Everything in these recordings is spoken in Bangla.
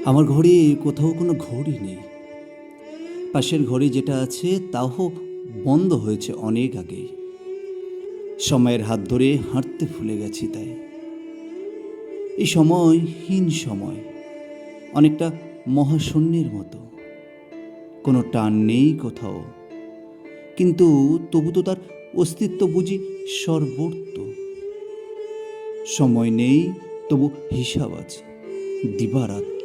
আমার ঘরে কোথাও কোনো ঘড়ি নেই। পাশের ঘরে যেটা আছে তাও বন্ধ হয়েছে অনেক আগেই। সময়ের হাত ধরে হাঁটতে ভুলে গেছি তাই। এই সময়হীন সময় অনেকটা মহাশূন্যের মতো, কোনো টান নেই কোথাও, কিন্তু তবু তো তার অস্তিত্ব বুঝি সর্বত্র। সময় নেই, তবু হিসাব আছে দিবারাত্র।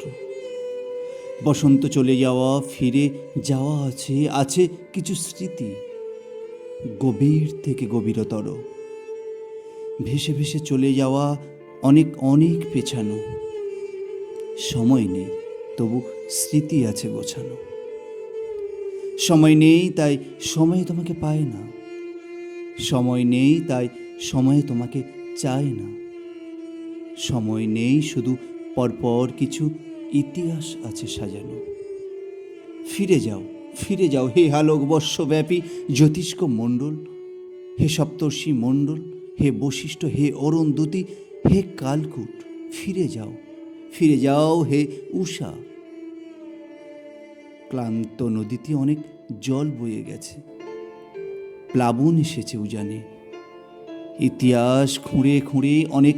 বসন্ত চলে যাওয়া, ফিরে যাওয়া আছে, আছে কিছু স্মৃতি গভীর থেকে গভীরতর, ভেসে ভেসে চলে যাওয়া, অনেক অনেক পেছানো। সময় নেই, তবু স্মৃতি আছে গোছানো। সময় নেই তাই সময় তোমাকে পায় না, সময় নেই তাই সময় তোমাকে চায় না। সময় নেই, শুধু পরপর কিছু ইতিহাস আছে সাজানো। ফিরে যাও, ফিরে যাও হে আলোকবর্ষব্যাপী জ্যোতিষ্ক মণ্ডল, হে সপ্তর্ষি মণ্ডল, হে বশিষ্ঠ, হে অরুন্ধতী, হে কালকূট। ফিরে যাও, ফিরে যাও হে উষা। ক্লান্ত নদীতে অনেক জল বয়ে গেছে, প্লাবন এসেছে উজানে। ইতিহাস খুঁড়ে খুঁড়ে অনেক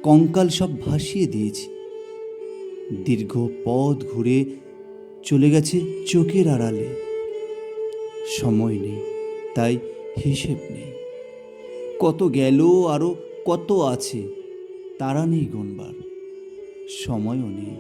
কঙ্কাল সব ভাসিয়ে দিয়েছি। দীর্ঘ পথ ঘুরে চলে গেছে চোখের আড়ালে। সময় নেই, তাই হিসেব নেই। কত গেল, আরও কত আছে, তারা নেই গুনবার। সময়ও নেই,